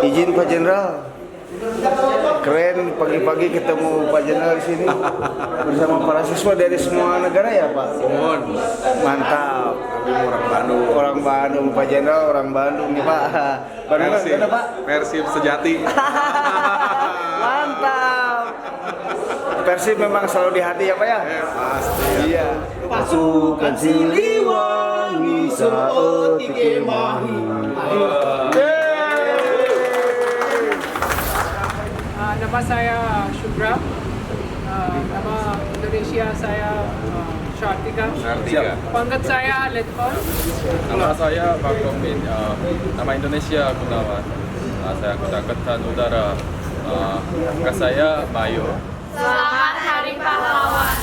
Izin Pak Jenderal. Keren pagi-pagi ketemu Pak Jenderal di sini bersama para siswa dari semua negara ya Pak. Mantap. Orang Bandung. Orang Bandung, Pak Jenderal orang Bandung nih Pak. Persib, Pak. Persib sejati. Mantap. Persib memang selalu di hati ya Pak ya. Pasti. Iya. Pasukan Siliwangi saat dikemahi. Nama saya Shubra, nama Indonesia saya Shartika. Pangkat saya Letkol. Nama saya Pak Komin, nama Indonesia Gunawan. Saya anggota Angkatan Udara. Pangkat saya Mayor. Selamat Hari Pahlawan.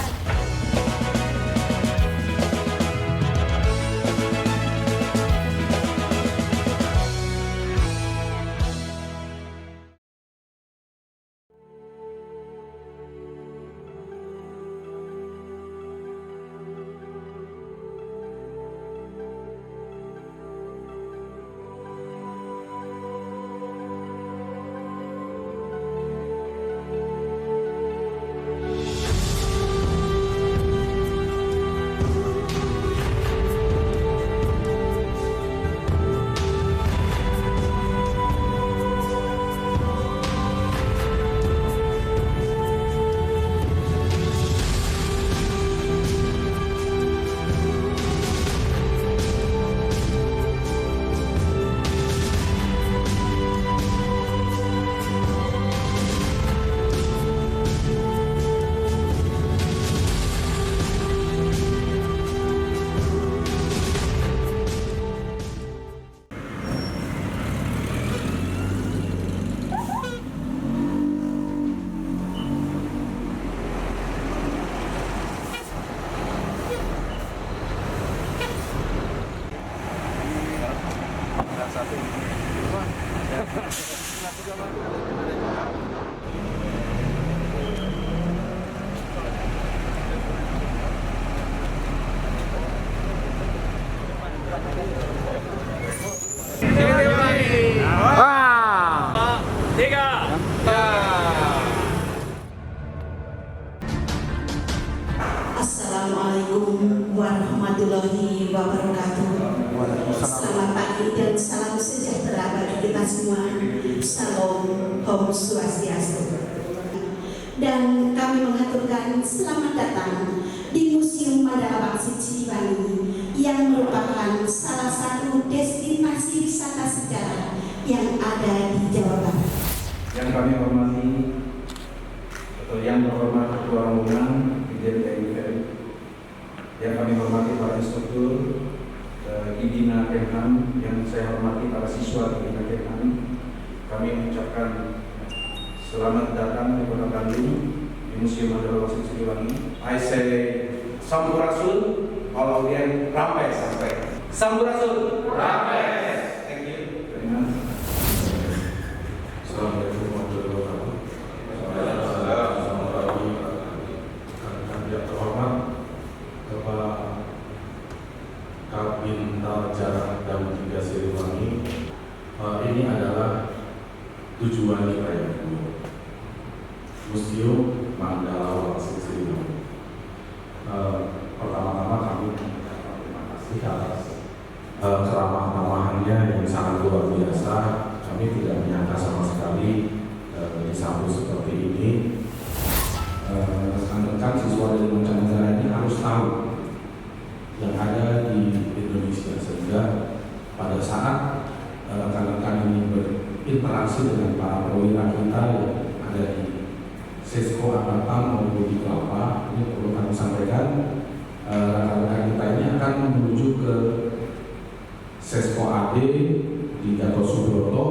Assalamualaikum warahmatullahi wabarakatuh. Selamat pagi dan salam sejahtera bagi kita semua. Salam, Om Swastiastu. Dan kami mengaturkan selamat datang di Museum Mandala Bangsit Siliwangi yang merupakan salah satu destinasi wisata sejarah yang ada di Jawa Barat. Yang kami hormati atau yang terhormat Ketua Rombongan Dirjen TNI, yang kami hormati para instruktur Idina Kemhan, yang saya hormati para siswa Idina Kemhan, kami mengucapkan selamat datang di Kota Bandung di Museum Mandala Bangsit Siliwangi. I say Sampurasun, all audience ramai sampai. Sampurasun, ramai. Thank you. Terima kasih. Assalamualaikum warahmatullahi wabarakatuh. Yang terhormat Kepala Kabintal Jarak Daun 3 Siliwangi, ini adalah tujuan kita yang kedua, Museum Mandala Bangsit Siliwangi. Pertama-tama kami terima kasih atas keramah-tamahannya yang sangat luar biasa. Kami tidak menyangka sama sekali disambut seperti ini. Rekan-rekan siswa dari mancanegara ini harus tahu yang ada di Indonesia, sehingga pada saat rekan-rekan ini berinteraksi dengan para perwira kita yang ada di Sesko Angkatan maupun di Kelapa, ini perlu kami sampaikan, rekan-rekan kita ini akan menuju ke Sesko AD di Gatot Subroto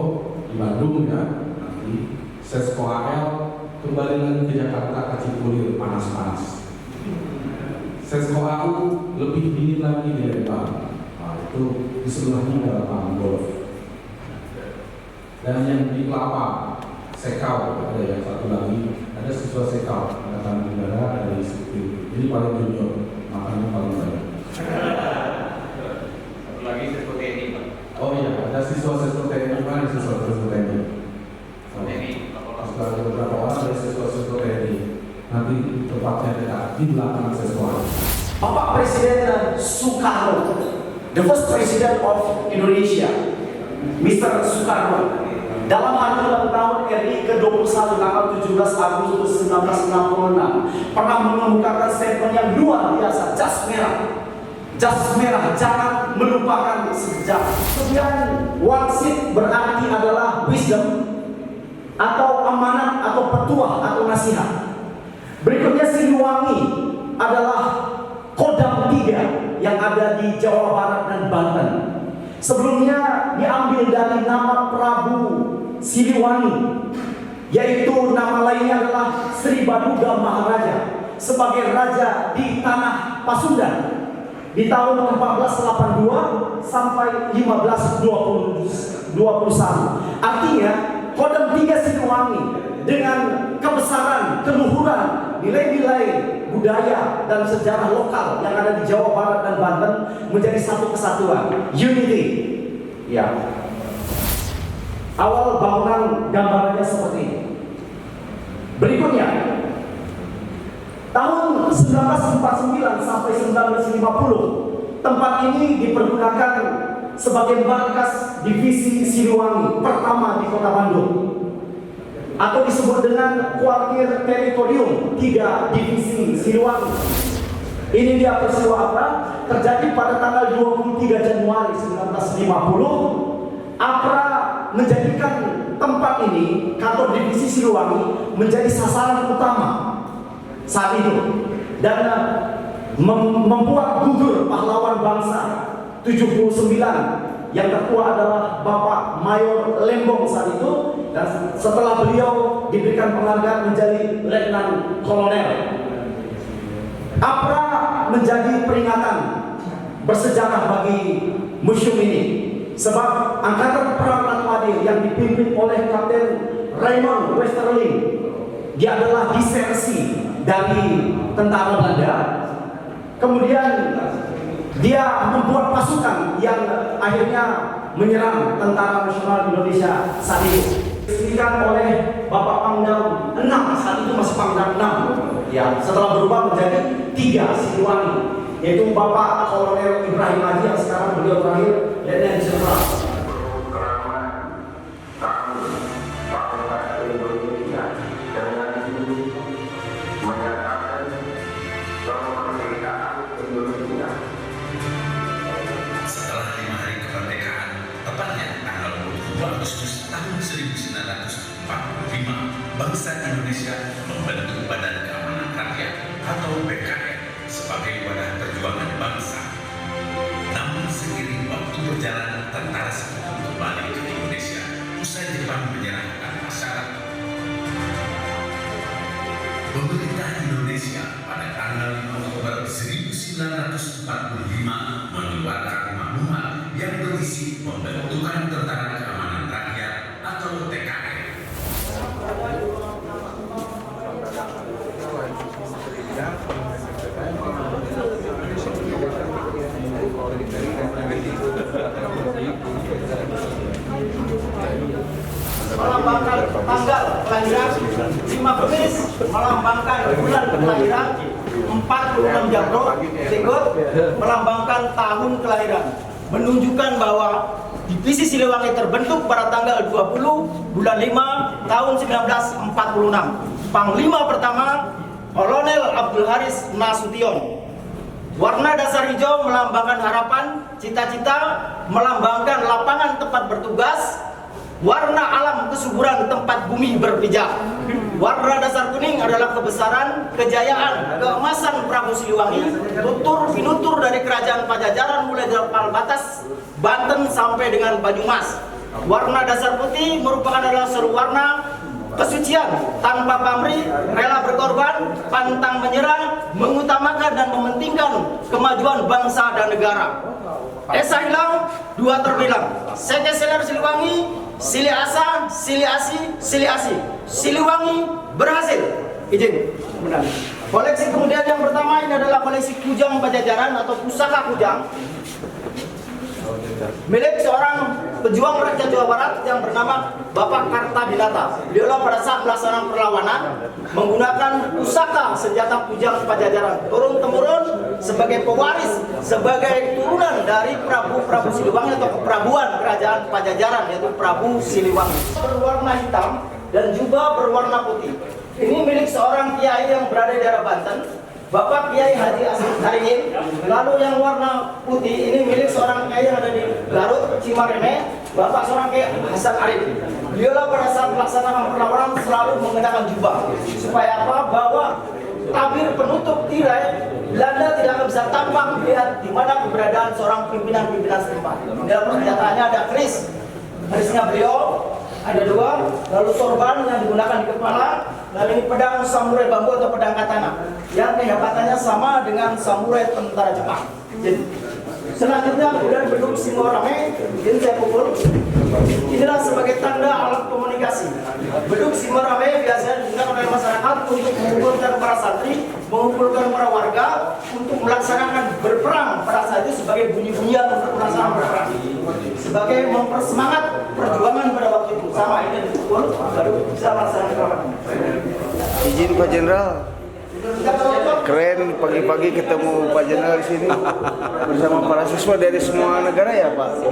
di Bandung ya, nanti Sesko AL kembali lagi ke Jakarta ke Cipulir panas-panas. Sesko AU lebih dingin lagi di Lembang. Nah, itu di sebelahnya ada lapangan golf. Dan yang di Kelapa, Sekau ada yang satu lagi, ada siswa Sekau, Angkatan Udara, ada di Sipil. Jadi paling junior, makanya paling banyak. Satu lagi seperti ini Pak. Oh iya, ada siswa TNI, mana siswa TNI? tepatnya dekat di belakang sekolah. Bapak Presiden Soekarno, the first president of Indonesia, Mr. Soekarno, dalam hari ulang tahun RI ke-21 tanggal 17 Agustus 1966 pernah mengemukakan statement yang luar biasa, jas merah, jangan melupakan sejarah. Kemudian wangsit berarti adalah wisdom atau amanat atau petuah atau nasihat. Berikutnya Siliwangi adalah Kodam 3 yang ada di Jawa Barat dan Banten. Sebelumnya diambil dari nama Prabu Siliwangi, yaitu nama lainnya adalah Sri Baduga Maharaja sebagai raja di tanah Pasundan di tahun 1482 sampai 1521. Artinya Kodam 3 Siliwangi dengan kebesaran, keluhuran, nilai-nilai budaya dan sejarah lokal yang ada di Jawa Barat dan Banten menjadi satu kesatuan, unity. Ya. Awal bangunan gambarannya seperti ini. Berikutnya, tahun 1949 sampai 1950, tempat ini dipergunakan sebagai markas divisi Siliwangi pertama di Kota Bandung, atau disebut dengan Kuartir Teritorium 3 Divisi Siliwangi. Ini dia peristiwa apa? Terjadi pada tanggal 23 Januari 1950. APRA menjadikan tempat ini, kantor divisi Siliwangi, menjadi sasaran utama saat itu dan membuat gugur pahlawan bangsa 79 yang tertua adalah Bapak Mayor Lembong saat itu, dan setelah beliau diberikan penghargaan menjadi Letnan Kolonel. APRA menjadi peringatan bersejarah bagi museum ini, sebab Angkatan Perang Latwadi yang dipimpin oleh Kapten Raymond Westerling, dia adalah disersi dari tentara Belanda. Kemudian dia membuat pasukan yang akhirnya menyerang Tentara Nasional Indonesia saat itu. Diberikan oleh Bapak Pangdam 6, saat itu masih Pangdam 6. Ya, setelah berubah menjadi 3 Siliwangi, yaitu Bapak Kolonel Ibrahim Haji yang sekarang beliau terakhir Letnan Jenderal. Setelah 5 hari kemerdekaan, tepatnya tanggal 22 Agustus tahun 1945, bangsa Indonesia membentuk Badan Keamanan Rakyat atau BKR sebagai wadah perjuangan bangsa. Namun seiring waktu berjalan, tentara sekutu kembali ke Indonesia usai Jepang menyerahkan masyarakat. Pemerintah Indonesia pada tanggal 5 Oktober 1945 mengeluarkan maklumat yang berisi pembentukan Tentara Keamanan Rakyat atau TKR. Melambangkan tanggal kelahiran 5 Kamis, melambangkan bulan kelahiran 46 Jabro, Singgot, melambangkan tahun kelahiran, menunjukkan bahwa Divisi Siliwangi terbentuk pada tanggal 20 bulan 5 tahun 1946. Panglima pertama Kolonel Abdul Haris Nasution. Warna dasar hijau melambangkan harapan, cita-cita, melambangkan lapangan tempat bertugas. Warna alam kesuburan tempat bumi berpijak. Warna dasar kuning adalah kebesaran, kejayaan, keemasan Prabu Siliwangi, tutur pinutur dari kerajaan Pajajaran mulai dari Batas, Banten sampai dengan Banyumas. Warna dasar putih merupakan adalah seru warna kesucian, tanpa pamrih, rela berkorban, pantang menyerah, mengutamakan dan mementingkan kemajuan bangsa dan negara. Esa hilang, dua terbilang. Seke Seler Siliwangi, Sili Asa, Sili Asi, Sili Asi. Siliwangi berhasil. Izin. Benar. Koleksi kemudian yang pertama ini adalah koleksi kujang Pajajaran atau pusaka kujang, milik seorang pejuang rakyat Jawa Barat yang bernama Bapak Kartadinata. senjata. Beliaulah pada saat melaksanakan perlawanan menggunakan pusaka senjata kujang Pajajaran turun-temurun sebagai pewaris, sebagai turunan dari Prabu Siliwangi atau keprabuan kerajaan Pajajaran, yaitu Prabu Siliwangi. Berwarna hitam dan juga berwarna putih. Ini milik seorang kiai yang berada di daerah Banten, Bapak Kiai Haji Asri Taringin. Lalu yang warna putih ini milik seorang kiai yang ada di Garut, Cimareme, Bapak seorang Kiai Hasan Arif. Beliaulah pada saat melaksanakan perlawanan selalu mengenakan jubah. Supaya apa? Bahwa tabir penutup tirai Belanda tidak akan bisa tampak melihat di mana keberadaan seorang pimpinan-pimpinan setempat. Dalam persenjataannya ada kerisnya beliau, ada 2, lalu sorban yang digunakan di kepala, lalu ini pedang samurai bambu atau pedang katana yang kehebatannya sama dengan samurai tentara Jepang. Jadi, selanjutnya kemudian beduk Simorame, ini saya pukul. Inilah sebagai tanda alat komunikasi. Beduk Simorame biasanya digunakan oleh masyarakat untuk mengumpulkan para santri, mengumpulkan para warga untuk melaksanakan berperang pada saat itu sebagai bunyi-bunyian untuk melaksanakan berperang, sebagai mempersemangat perjuangan pada waktu itu. Sama ini dipukul baru bisa melaksanakan perang. Izin Pak Jenderal. Keren pagi-pagi ketemu Pak Jenderal di sini bersama para siswa dari semua negara ya Pak.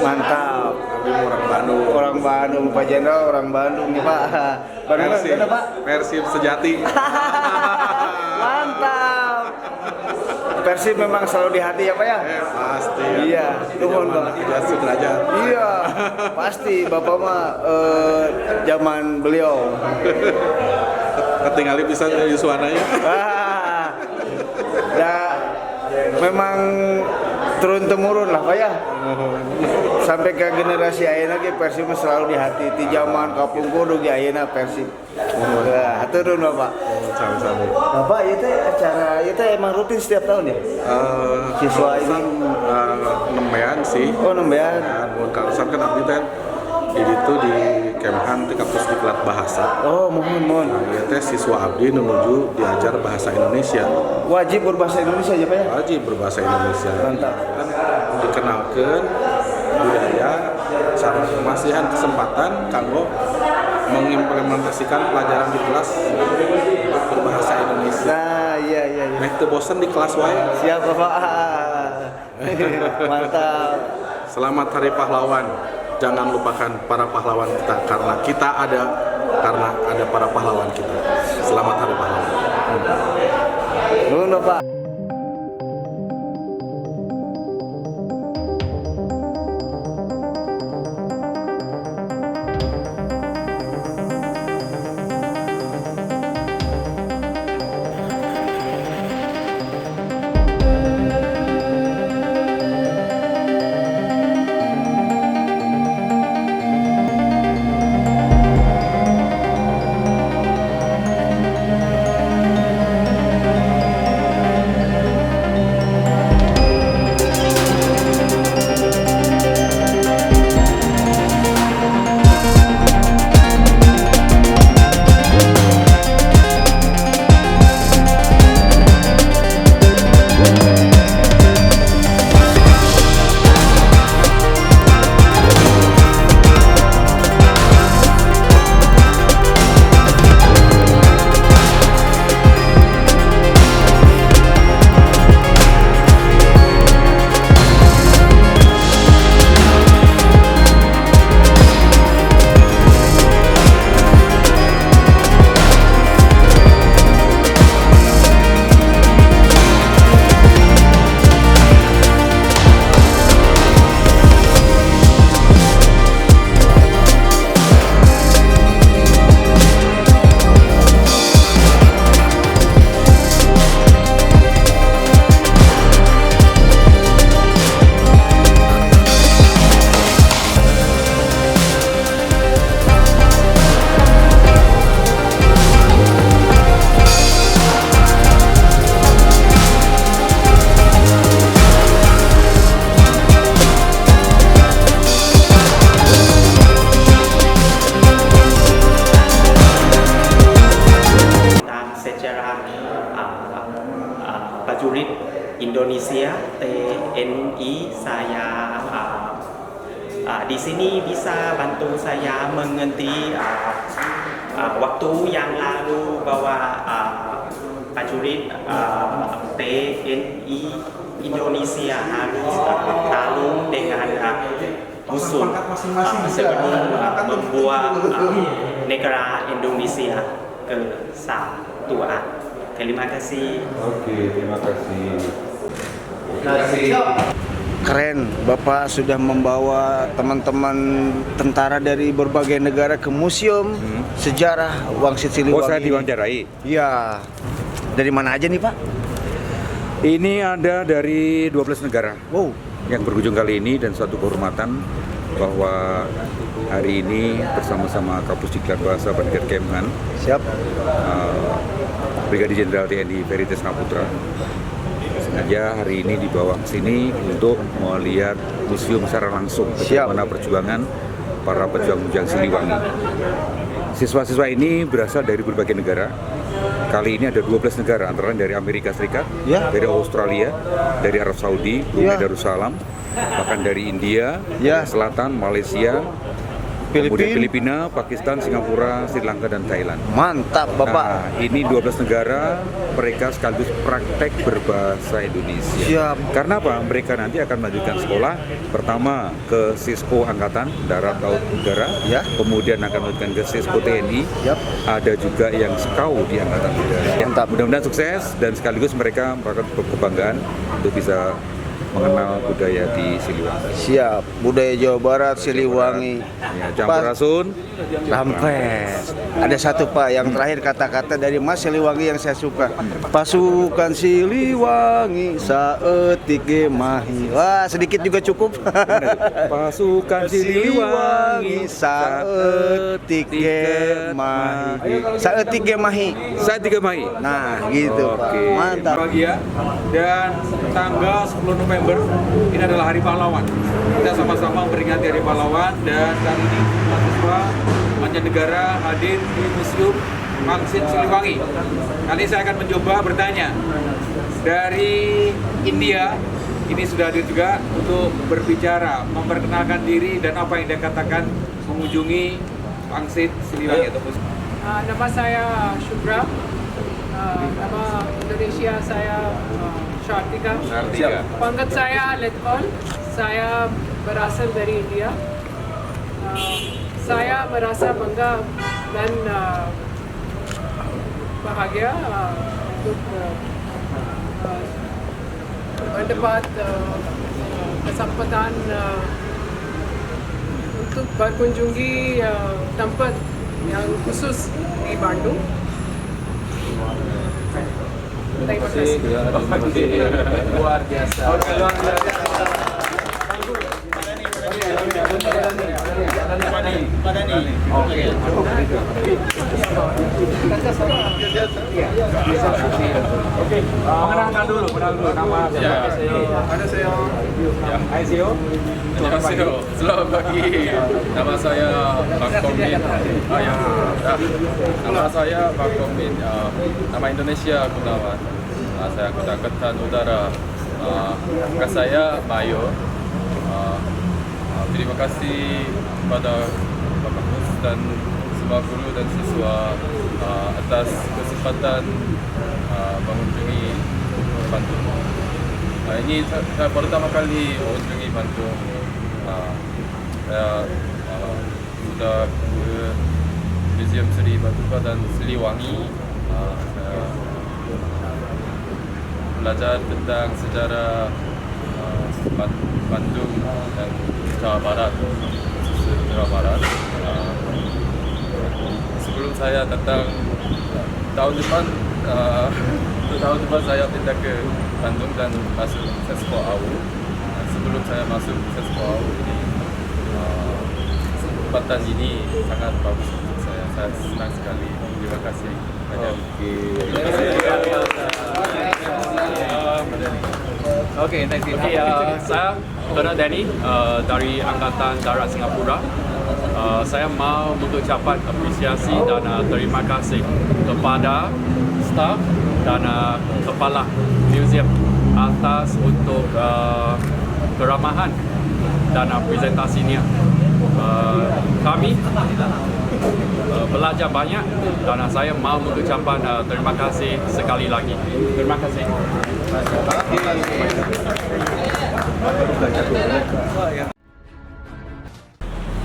Mantap. Kami orang Bandung. Orang Bandung, Pak Jenderal orang Bandung nih Pak. Bagaimana Pak? Persib sejati. Mantap. Persib memang selalu di hati ya Pak ya? Pasti. Iya. Nuhun Pak. Sudrajat. Iya. Pasti Bapak mah zaman beliau. Ketinggalan bisa dari suaranya. Memang turun-temurun lah Pak ya. Sampai ke generasi ayeuna ge Persib selalu di hati. Ti zaman Kapung Kudu ge ayeuna Persib. Haturun Bapak. Sama-sama. Bapak ieu teh acara ieu teh emang rutin setiap tahun ya? Siswa ini nembean sih. Oh, nembean. Mun kalusan kan abdi teh itu di Kemhan teh kampus diklat bahasa. Oh, mohon. Nah, ieu teh siswa abdi menuju diajar bahasa Indonesia. Wajib berbahasa Indonesia aja Pak ya? Wajib berbahasa Indonesia. Mantap. Kan dikenalkan budaya sareng masihan kesempatan kanggo mengimplementasikan pelajaran di kelas berbahasa Indonesia. Nah, iya. Nek teu bosen di kelas wae. Siap Bapak. Mantap. Selamat Hari Pahlawan. Jangan lupakan para pahlawan kita karena ada para pahlawan kita. Selamat Hari Pahlawan. Nuhun Bapak. Indonesia TNI saya di sini bisa bantu saya mengerti waktu yang lalu bahwa prajurit TNI Indonesia harus bertarung dengan musuh sebelum membuat negara Indonesia kesatuan. Terima kasih. Oke, terima kasih. Keren, Bapak sudah membawa teman-teman tentara dari berbagai negara ke museum sejarah Wangsit Siliwangi. Oh, saya diwawancarai? Iya. Dari mana aja nih, Pak? Ini ada dari 12 negara. Wow. Yang berkunjung kali ini, dan suatu kehormatan bahwa hari ini bersama-sama Kapus Diklat Bahasa Pendidikan Kemhan. Siap. Brigadir Jenderal TNI Ferry Tisna Putra. Sengaja hari ini dibawa ke sini untuk melihat museum secara langsung bagaimana perjuangan para pejuang-pejuang Siliwangi. Siswa-siswa ini berasal dari berbagai negara. Kali ini ada 12 negara, antara lain dari Amerika Serikat, dari Australia, dari Arab Saudi, Brunei Darussalam, bahkan dari India, Selatan, Malaysia, kemudian Filipina, Pakistan, Singapura, Sri Lanka, dan Thailand. Mantap, Bapak. Nah, ini 12 negara, mereka sekaligus praktek berbahasa Indonesia. Siap. Karena apa? Mereka nanti akan melanjutkan sekolah, pertama ke Sisko Angkatan Darat Laut Udara, kemudian akan melanjutkan ke Sisko TNI, ada juga yang Skau di Angkatan Udara. Mantap. Mudah-mudahan sukses, dan sekaligus mereka merasakan kebanggaan untuk bisa mengenal budaya di Siliwangi. Siap, budaya Jawa Barat, Siliwangi. Ya, Campurasun, Rampes. Ada satu, Pak, yang terakhir kata-kata dari Mas Siliwangi yang saya suka. Pasukan Siliwangi saeutik ge mahi. Wah, sedikit juga cukup. Pasukan Siliwangi saeutik ge mahi. Saeutik ge mahi. Saeutik ge mahi. Nah, gitu, Pak. Mantap. Bahagia, dan tanggal 10 November ini adalah Hari Pahlawan. Kita sama-sama memperingati Hari Pahlawan, dan kali ini mahasiswa mancanegara hadir di Museum Wangsit Siliwangi. Kali ini saya akan mencoba bertanya dari India. Ini sudah hadir juga untuk berbicara, memperkenalkan diri dan apa yang dia katakan mengunjungi Wangsit Siliwangi atau museum. Nama saya Shubra. Nama Indonesia saya Shartika. Pangkat saya Letkol. Saya berasal dari India. Saya merasa bangga dan bahagia untuk mendapat kesempatan untuk berkunjungi tempat yang khusus di Bandung. Terima kasih. Luar biasa. Luar biasa. Mengenalkan dulu nama saya. 안녕하세요. Selamat pagi. Nama saya Bang Komin. Nama saya Bang Komin. Nama Indonesia Gunawan. Saya anggota Angkatan Udara. Pangkat saya Mayor. Terima kasih kepada Bapak Mus dan semua guru dan siswa atas kesempatan mengunjungi Bandung. Ini saya pertama kali mengunjungi Bandung. Saya sudah ke Museum Sri Baduga dan Siliwangi. Saya belajar tentang sejarah Bandung dan Jawa Barat, Jawa Barat. Sebelum saya datang tahun depan saya pindah ke Bandung dan masuk Sesko AU. Sebelum saya masuk Sesko AU ini, kesempatan ini sangat bagus untuk saya. Saya senang sekali. Terima kasih banyak. Oke, next saya Colonel Danny dari Angkatan Darat Singapura. Saya mau mengucapkan apresiasi dan terima kasih kepada staf dan kepala museum atas untuk keramahan dan presentasinya. Kami belajar banyak dan saya mau mengucapkan terima kasih sekali lagi. Terima kasih.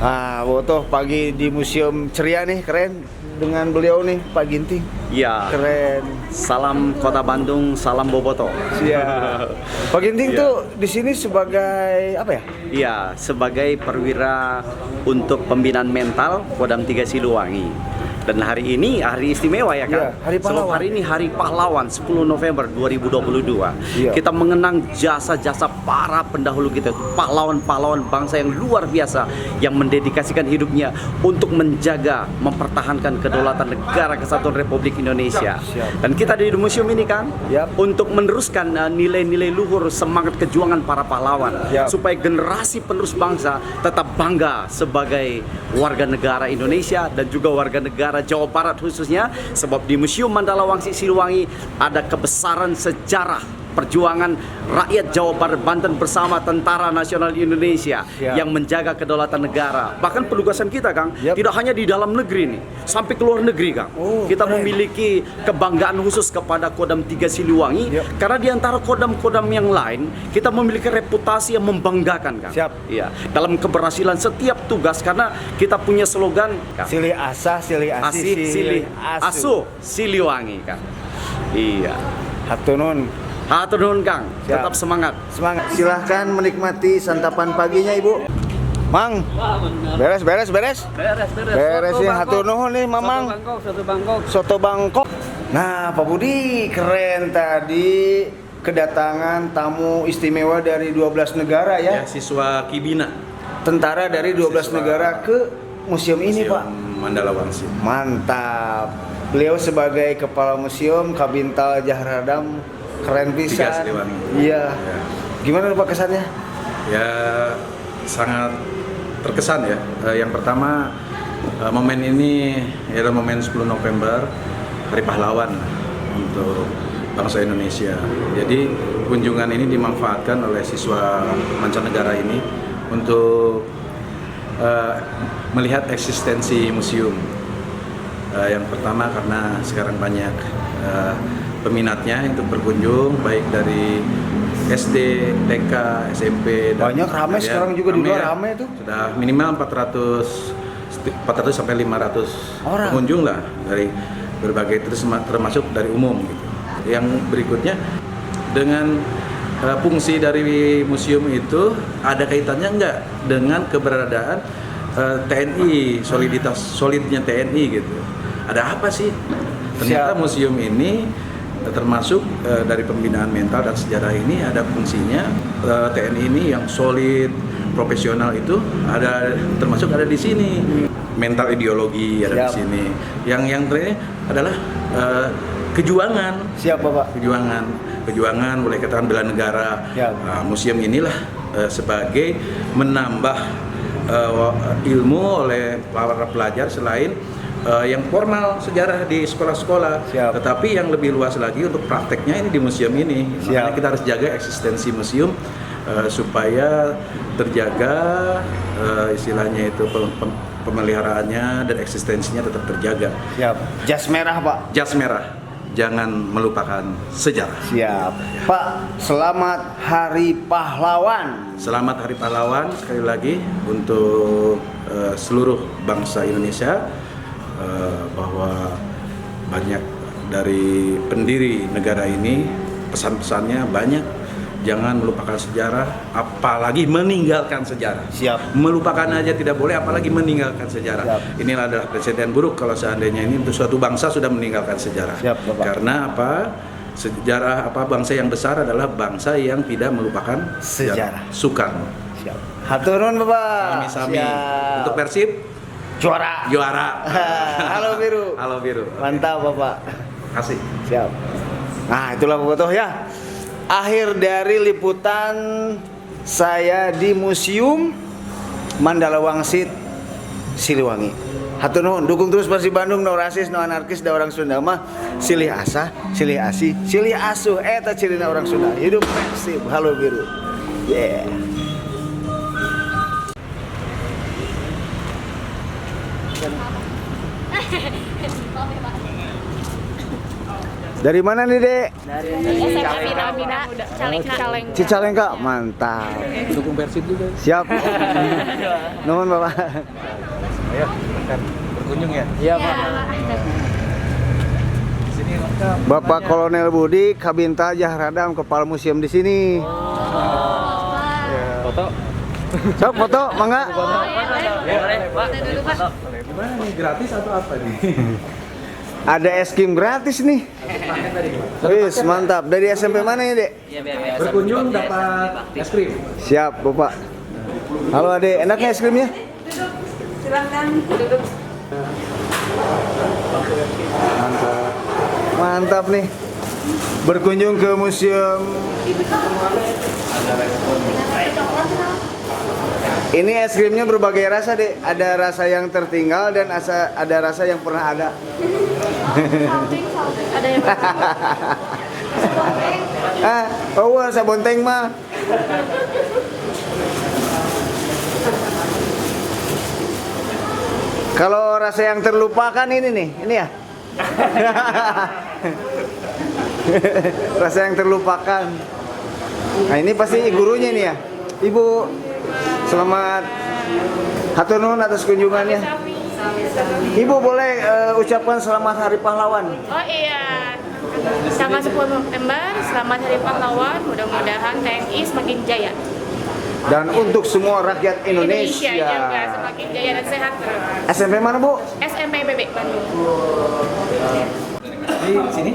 Nah, Boto pagi di museum ceria nih, keren dengan beliau nih, Pak Ginting. Iya. Keren. Salam Kota Bandung, salam Boboto. Siap. Pak Ginting tuh di sini sebagai apa ya? Iya, sebagai perwira untuk pembinaan mental Kodam 3 Siliwangi. Dan hari ini hari istimewa ya kan? Iya, hari pahlawan. Sebab hari ini hari pahlawan 10 November 2022. Iya. Kita mengenang jasa-jasa para pendahulu kita, pahlawan-pahlawan bangsa yang luar biasa yang mendedikasikan hidupnya untuk menjaga, mempertahankan kedaulatan negara kesatuan Republik Indonesia. Siap. Dan kita di museum ini kan untuk meneruskan nilai-nilai luhur semangat kejuangan para pahlawan supaya generasi penerus bangsa tetap bangga sebagai warga negara Indonesia dan juga warga negara Jawa Barat khususnya, sebab di Museum Mandala Wangsit Siliwangi ada kebesaran sejarah perjuangan rakyat Jawa Barat Banten bersama Tentara Nasional Indonesia yang menjaga kedaulatan negara. Bahkan penugasan kita, Kang, tidak hanya di dalam negeri nih, sampai ke luar negeri, Kang. Kita memiliki kebanggaan khusus kepada Kodam 3 Siliwangi karena di antara kodam-kodam yang lain kita memiliki reputasi yang membanggakan, Kang. Iya. Dalam keberhasilan setiap tugas karena kita punya slogan Silih Asa, Silih Asi, Silih Asu Siliwangi, Kang. Iya. Hatunun. Hatur nuhun, Kang. Tetap semangat. Semangat. Silahkan menikmati santapan paginya, Ibu. Mang. Beres. Ya, hatur nuhun nih, Mamang. Soto Bangkok. Nah, Pak Budi, keren tadi kedatangan tamu istimewa dari 12 negara ya. Siswa Kibina. Tentara dari 12 negara ke museum ini, Pak. Mandala Wangsit. Mantap. Beliau sebagai kepala museum Kabintal Jahradam, keren pisan. Iya. Gimana Pak kesannya? Ya sangat terkesan ya. Yang pertama momen ini adalah momen 10 November Hari Pahlawan untuk bangsa Indonesia. Jadi kunjungan ini dimanfaatkan oleh siswa mancanegara ini untuk melihat eksistensi museum. Yang pertama karena sekarang banyak peminatnya untuk berkunjung, baik dari SD, TK, SMP, dan banyak ramai sekarang juga di luar ramai itu. Sudah minimal 400 sampai 500 orang pengunjung lah dari berbagai, termasuk dari umum gitu. Yang berikutnya dengan fungsi dari museum itu ada kaitannya enggak dengan keberadaan TNI, solidnya TNI gitu. Ada apa sih? Ternyata museum ini termasuk dari pembinaan mental dan sejarah ini ada fungsinya. TNI ini yang solid, profesional itu termasuk ada di sini. Mental ideologi ada di sini. Yang terakhir adalah kejuangan. Siapa Pak? Kejuangan boleh katakan bela negara. Museum inilah sebagai menambah ilmu oleh para pelajar selain yang formal sejarah di sekolah-sekolah, tetapi yang lebih luas lagi untuk prakteknya ini di museum ini. Makanya kita harus jaga eksistensi museum supaya terjaga istilahnya itu pemeliharaannya dan eksistensinya tetap terjaga. Jas merah Pak. Jas merah. Jangan melupakan sejarah. Siap. Pak, selamat Hari Pahlawan. Selamat Hari Pahlawan sekali lagi untuk seluruh bangsa Indonesia. Bahwa banyak dari pendiri negara ini pesan-pesannya banyak, jangan melupakan sejarah, apalagi meninggalkan sejarah. Melupakan aja tidak boleh, apalagi meninggalkan sejarah. Inilah adalah presiden buruk kalau seandainya ini untuk suatu bangsa sudah meninggalkan sejarah. Karena apa? Sejarah bangsa yang besar adalah bangsa yang tidak melupakan sejarah. Soekarno. Hatur nuhun Bapak. Sami-sami. Untuk Persib juara. Halo Biru. Halo Biru. Mantap Bapak. Kasih. Siap. Nah, itulah Bapak ya. Akhir dari liputan saya di Museum Mandala Wangsit Siliwangi. Hatur nuhun, dukung terus Persib Bandung, no rasis, no anarkis, da orang Sunda mah silih asa, silih asi, silih asuh, eta cirina orang Sunda. Hidup Persib. Halo Biru. Yeah. Dari mana nih, Dek? Dari SMA Bina Calengka. Cicalengka, mantap. Dukung Persib juga. Siap. Nuhun, Bapak. Ayo, makan. Berkunjung ya? Iya, Pak. Sini lengkap. Bapak Kolonel Budi, Kabinta Jahradam, Kepala Museum di sini. Foto. Sok foto, mangga. Boleh, Pak. Gimana nih, gratis atau apa nih? Ada es krim gratis nih. Wis, mantap. Dari SMP mana ya, Dek? Berkunjung dapat es krim. Siap, Bapak. Halo, Adek. Enaknya es krimnya? Silakan duduk. Mantap. Mantap nih. Berkunjung ke museum. Ini es krimnya berbagai rasa, Dek. Ada rasa yang tertinggal dan ada rasa yang pernah ada. Ada yang sabonteng mah. Kalau rasa yang terlupakan ini nih, ini ya. Rasa yang terlupakan. Nah, ini pasti gurunya nih ya. Ibu, selamat hatur nuhun atas kunjungannya. Ibu boleh ucapkan selamat Hari Pahlawan. Oh iya. Tanggal 10 September, selamat Hari Pahlawan. Mudah-mudahan TNI semakin jaya. Dan untuk semua rakyat Indonesia. juga semakin jaya dan sehat terus. SMP mana, Bu? SMP BB Bandung. Di sini?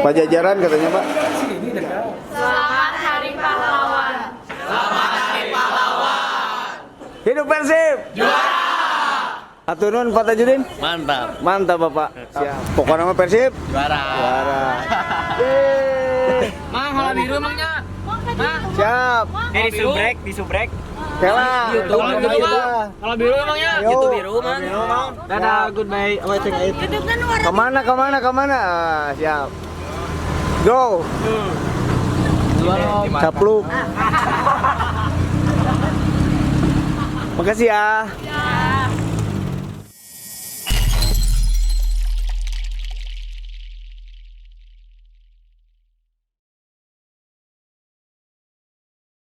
Pajajaran katanya, Pak. Sini dekat. Selamat Hari Pahlawan. Selamat Hari Pahlawan. Hidup Persib. Juara. Hatur nuhun Pak Tajudin. Mantap. Mantap, Bapak. Siap. Pokoknya nama Persib Juara. juara. Yeay. Mang, hola biru emangnya. Siap. Di subrek. Kela. Kalau biru emangnya? Yo. Itu biru, Mang. Dadah, goodbye. Kemana? Ah, siap. Go. Capluk. Makasih ya.